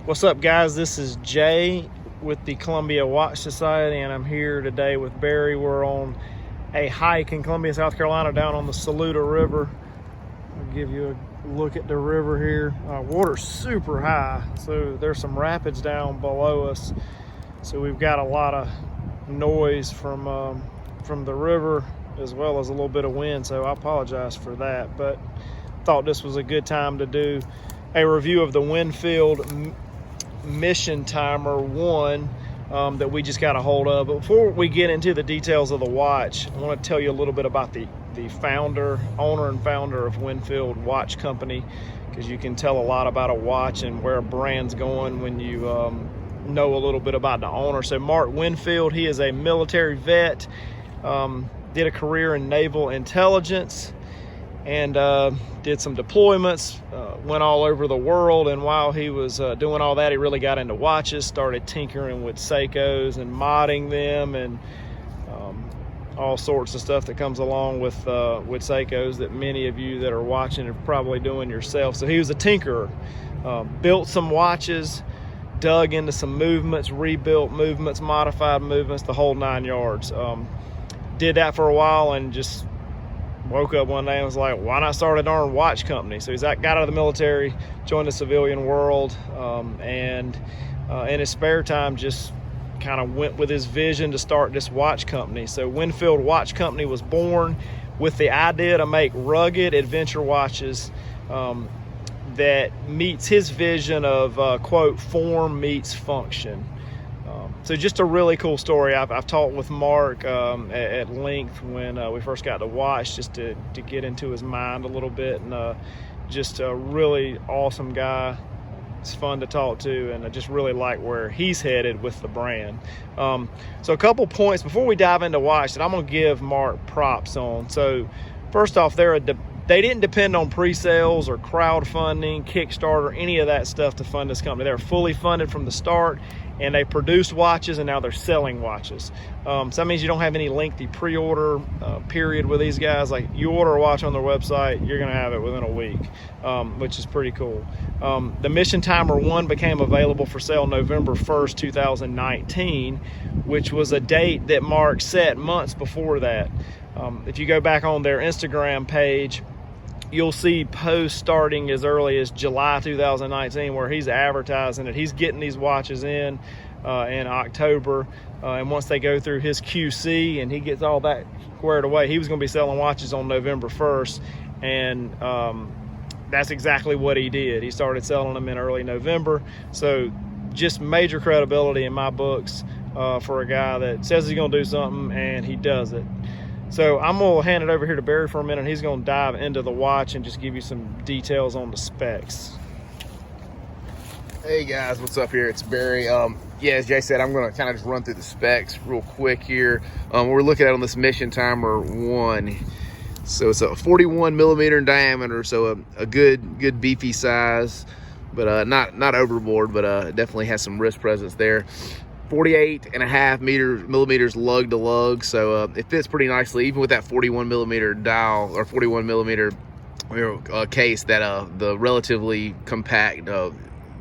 What's up, guys? This is Jay with the Columbia Watch Society, and I'm here today with Barry. We're on a hike in Columbia, South Carolina, down on the Saluda River. I'll give you a look at the river here. Water's super high, so there's some rapids down below us. So we've got a lot of noise from the river, as well as a little bit of wind. So I apologize for that, but thought this was a good time to do a review of the Winfield Mission Timer 1 that we just got a hold of. But before we get into the details of the watch, I want to tell you a little bit about the owner and founder of Winfield Watch Company, because you can tell a lot about a watch and where a brand's going when you know a little bit about the owner. So Mark Winfield, he is a military vet, did a career in naval intelligence, and did some deployments, went all over the world. And while he was doing all that, he really got into watches, started tinkering with Seikos and modding them, and all sorts of stuff that comes along with Seikos that many of you that are watching are probably doing yourself. So he was a tinkerer, built some watches, dug into some movements, rebuilt movements, modified movements, the whole 9 yards. Did that for a while and just woke up one day and was like, why not start a darn watch company? So he's got out of the military, joined the civilian world, and in his spare time just kind of went with his vision to start this watch company. So Winfield Watch Company was born with the idea to make rugged adventure watches that meets his vision of quote, form meets function. So just a really cool story. I've talked with Mark at length when we first got the watch, just to get into his mind a little bit, and just a really awesome guy. It's fun to talk to, and I just really like where he's headed with the brand. So a couple points before we dive into watch that I'm going to give Mark props on. So first off, they didn't depend on pre-sales or crowdfunding, Kickstarter, any of that stuff to fund this company. They're fully funded from the start, and they produced watches, and now they're selling watches. So that means you don't have any lengthy pre-order period with these guys. Like, you order a watch on their website, you're gonna have it within a week, which is pretty cool. The Mission Timer 1 became available for sale November 1st, 2019, which was a date that Mark set months before that. If you go back on their Instagram page, you'll see posts starting as early as July 2019 where he's advertising it. He's getting these watches in October, and once they go through his QC and he gets all that squared away, he was going to be selling watches on November 1st, and that's exactly what he did. He started selling them in early November. So just major credibility in my books for a guy that says he's going to do something and he does it. So I'm going to hand it over here to Barry for a minute. He's going to dive into the watch and just give you some details on the specs. Hey guys, what's up here? It's Barry. Yeah, as Jay said, I'm going to kind of just run through the specs real quick here. We're looking at on this Mission Timer 1. So it's a 41 millimeter in diameter, so a good beefy size, but not overboard, but definitely has some wrist presence there. 48.5 millimeters lug to lug, so it fits pretty nicely, even with that 41 millimeter dial or 41 millimeter case. That the relatively compact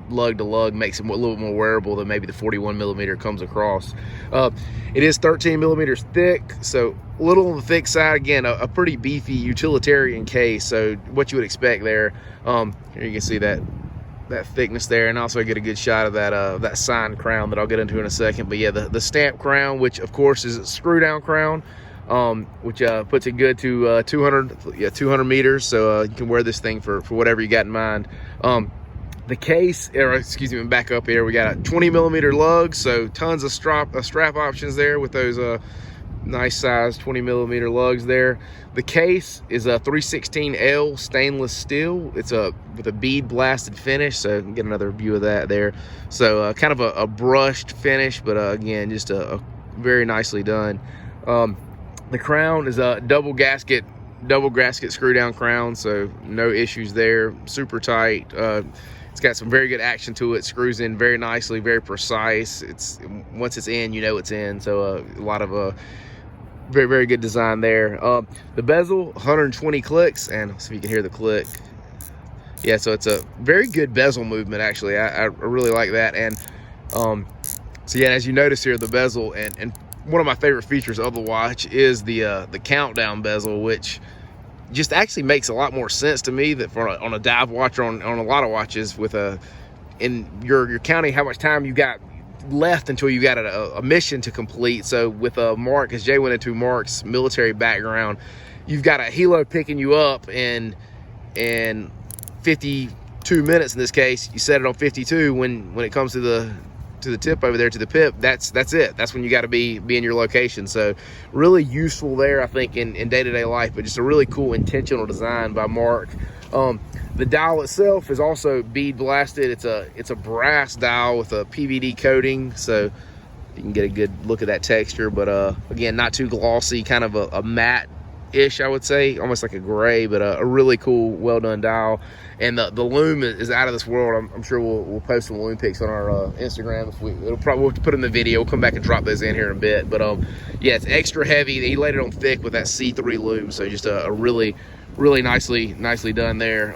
lug to lug makes it a little bit more wearable than maybe the 41 millimeter comes across. It is 13 millimeters thick, so a little on the thick side. Again, a pretty beefy utilitarian case, so what you would expect there. Here you can see that thickness there, and also I get a good shot of that signed crown that I'll get into in a second. But yeah, the stamp crown, which of course is a screw down crown, which puts it good to 200 meters, so you can wear this thing for whatever you got in mind. The case, or excuse me, back up here, we got a 20 millimeter lug, so tons of strap options there with those nice size 20 millimeter lugs there. The case is a 316L stainless steel. It's with a bead blasted finish, so you can get another view of that there. So kind of a brushed finish, but again, just a very nicely done. The crown is a double gasket screw down crown, so no issues there. Super tight. It's got some very good action to it. Screws in very nicely, very precise. Once it's in, you know it's in. So a lot of very, very good design there. The bezel, 120 clicks, and see if you can hear the click. Yeah, so it's a very good bezel movement, actually. I really like that. And so yeah, as you notice here, the bezel, and one of my favorite features of the watch is the countdown bezel, which just actually makes a lot more sense to me that on a dive watch, or on a lot of watches, with you're counting how much time you got left until you got a mission to complete. So with Mark, as Jay went into Mark's military background, you've got a helo picking you up in 52 minutes in this case. You set it on 52. When it comes to the tip over there, to the pip, that's it. That's when you got to be in your location. So really useful there, I think, in day-to-day life, but just a really cool intentional design by Mark. The dial itself is also bead blasted. It's a brass dial with a PVD coating, so you can get a good look at that texture. But again, not too glossy, kind of a matte-ish, I would say, almost like a gray, but a really cool, well done dial. And the loom is out of this world. I'm sure we'll post some loom pics on our Instagram. We'll have to put in the video. We'll come back and drop those in here in a bit. But yeah, it's extra heavy. He laid it on thick with that C3 loom, so just a really nicely done there.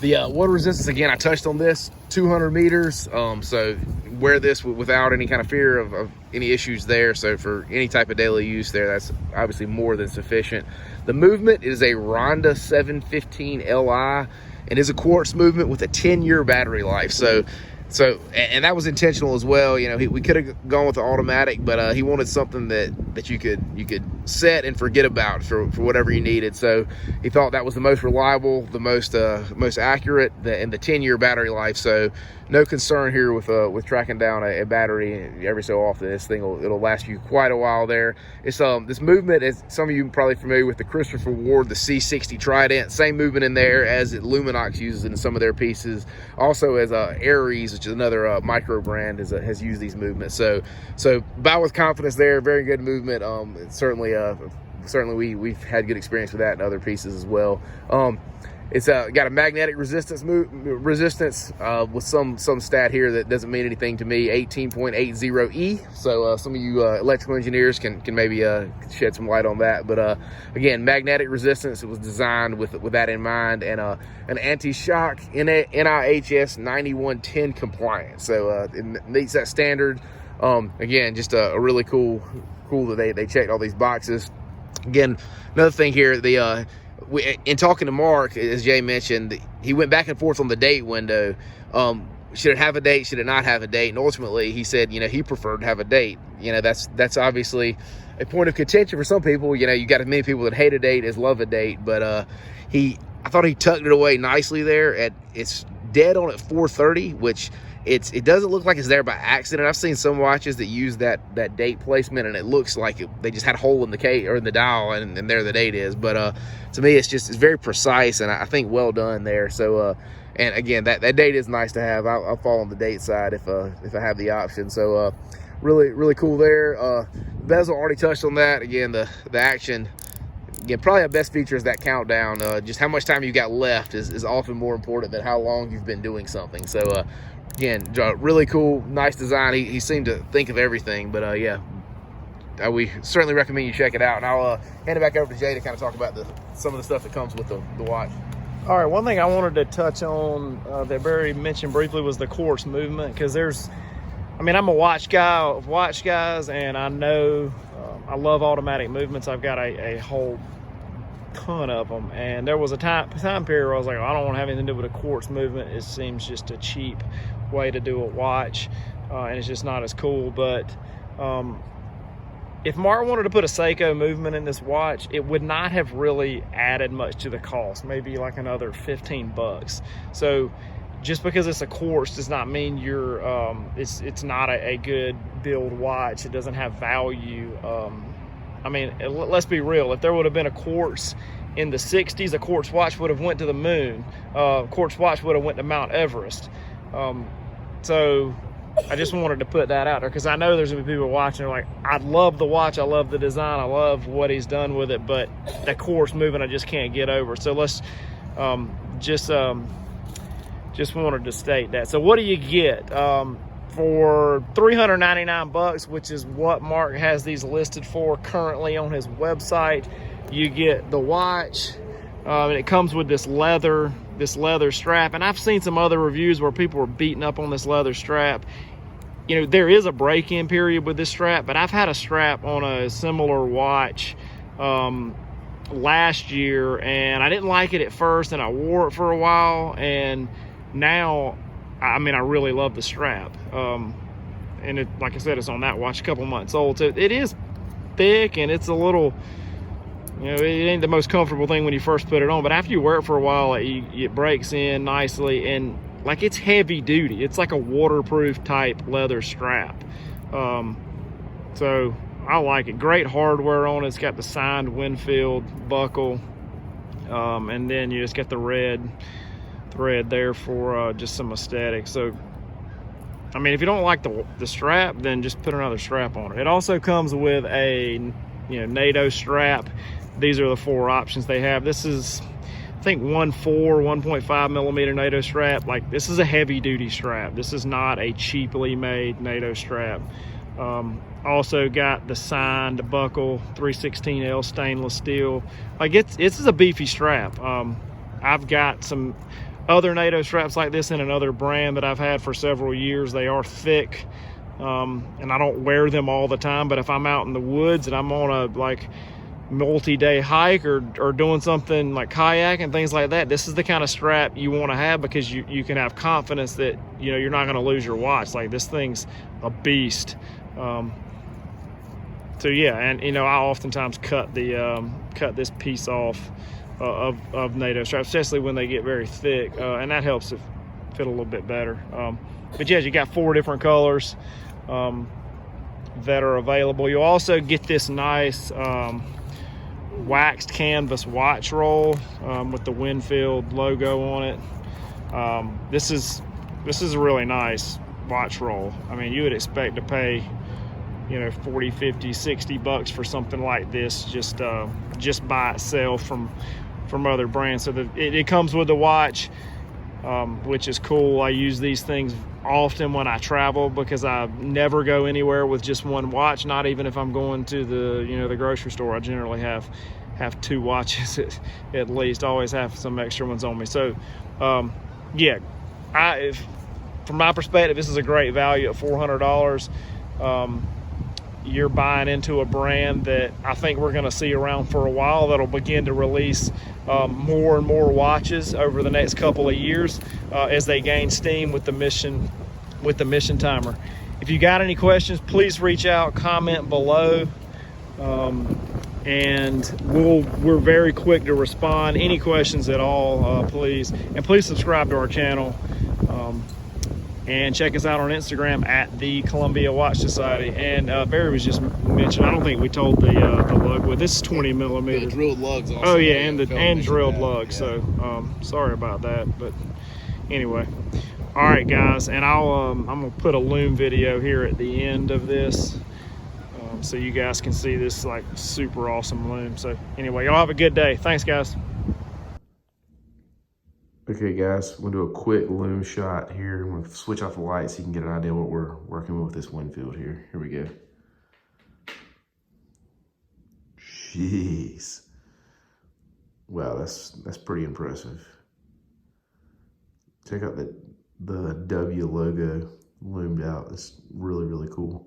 The water resistance, again, I touched on this, 200 meters. So wear this without any kind of fear of any issues there. So for any type of daily use there, that's obviously more than sufficient. The movement is a Ronda 715 Li, and is a quartz movement with a 10-year battery life. So and that was intentional as well. You know, we could have gone with the automatic, but he wanted something that you could set and forget about for whatever you needed. So he thought that was the most reliable, the most accurate, and the 10-year battery life. So no concern here with tracking down a battery every so often. This thing it'll last you quite a while there. It's this movement, is some of you probably familiar with the Christopher Ward, the C60 Trident. Same movement in there as Luminox uses in some of their pieces. Also as Aries, which is another micro brand, has used these movements. So buy with confidence there. Very good movement. It's certainly we've had good experience with that in other pieces as well. It's got a magnetic resistance with some stat here that doesn't mean anything to me, 18.80E. So some of you electrical engineers can maybe shed some light on that. But again, magnetic resistance, it was designed with that in mind, and an anti-shock NIHS 9110 compliant. So it meets that standard. Again, just a really cool that they checked all these boxes. Again, another thing here, in talking to Mark, as Jay mentioned, he went back and forth on the date window. Should it have a date? Should it not have a date? And ultimately, he said, he preferred to have a date. That's obviously a point of contention for some people. You got as many people that hate a date as love a date. But I thought he tucked it away nicely there. It's dead on at 4:30, which it doesn't look like it's there by accident. I've seen some watches that use that date placement, and it looks like they just had a hole in the case or in the dial, and there the date is. But to me, it's very precise, and I think well done there. So and again, that date is nice to have. I'll fall on the date side if I have the option. So really cool there. Bezel, already touched on that. Again, the action. Again, probably the best feature is that countdown. Just how much time you got left is often more important than how long you've been doing something. So again, really cool, nice design. He seemed to think of everything. But yeah, we certainly recommend you check it out. And I'll hand it back over to Jay to kind of talk about some of the stuff that comes with the watch. All right, one thing I wanted to touch on that Barry mentioned briefly was the quartz movement, because I'm a watch guy of watch guys, and I know I love automatic movements. I've got a whole ton of them, and there was a time period where I was like, I don't want to have anything to do with a quartz movement. It seems just a cheap way to do a watch, and it's just not as cool. But if Mark wanted to put a Seiko movement in this watch, it would not have really added much to the cost, maybe like another $15. So just because it's a quartz does not mean it's not a good build watch. It doesn't have value. Let's be real. If there would have been a quartz in the 60s, a quartz watch would have went to the moon. Quartz watch would have went to Mount Everest. So I just wanted to put that out there, because I know there's gonna be people watching like, I love the watch, I love the design, I love what he's done with it, but the quartz movement I just can't get over. So let's just wanted to state that. So what do you get for $399, which is what Mark has these listed for currently on his website? You get the watch, and it comes with this leather this leather strap, and I've seen some other reviews where people were beating up on this leather strap. You know, there is a break-in period with this strap, but I've had a strap on a similar watch last year, and I didn't like it at first, and I wore it for a while, and now, I mean, I really love the strap. And it, like I said, it's on that watch, a couple months old, so it is thick, and it's a little, you know, it ain't the most comfortable thing when you first put it on, but after you wear it for a while, it breaks in nicely, and like, it's heavy duty. It's like a waterproof type leather strap. So I like it. Great hardware on it. It's got the signed Winfield buckle, and then you just got the red thread there for just some aesthetic. So I mean, if you don't like the strap, then just put another strap on it. It also comes with a, you know, NATO strap. These are the 4 options they have. This is, I think, 1.5 millimeter NATO strap. Like, this is a heavy duty strap. This is not a cheaply made NATO strap. Also got the signed buckle, 316L stainless steel. Like, it's a beefy strap. I've got some other NATO straps like this in another brand that I've had for several years. They are thick, and I don't wear them all the time, but if I'm out in the woods and I'm on a like multi-day hike or doing something like kayaking, things like that, this is the kind of strap you want to have, because you can have confidence that, you know, you're not going to lose your watch. Like, this thing's a beast. So yeah, and you know, I oftentimes cut this piece off of NATO straps, especially when they get very thick, and that helps it fit a little bit better. But yeah, you got 4 different colors that are available. You'll also get this nice waxed canvas watch roll with the Winfield logo on it. This is a really nice watch roll. I mean, you would expect to pay, you know, 40, 50, 60 bucks for something like this just by itself from other brands. So it comes with the watch, which is cool. I use these things often when I travel, because I never go anywhere with just one watch. Not even if I'm going to the grocery store. I generally have 2 watches at least. I always have some extra ones on me. So yeah, from my perspective, this is a great value at $400. You're buying into a brand that I think we're going to see around for a while, that'll begin to release more and more watches over the next couple of years as they gain steam with the mission timer. If you got any questions, please reach out, comment below, and we're very quick to respond. Any questions at all, please subscribe to our channel. And check us out on Instagram at the Columbia Watch Society. And Barry was just mentioned, I don't think we told the lug width. This is 20 millimeters. The drilled lugs also. Oh yeah, and drilled lugs. Yeah. So sorry about that, but anyway. All right, guys, and I'm gonna put a Loom video here at the end of this, so you guys can see this like super awesome Loom. So anyway, y'all have a good day. Thanks, guys. Okay guys, we'll do a quick Loom shot here. I'm gonna switch off the lights so you can get an idea what we're working with this Winfield here. Here we go. Jeez. Wow, that's pretty impressive. Check out the W logo loomed out. It's really, really cool.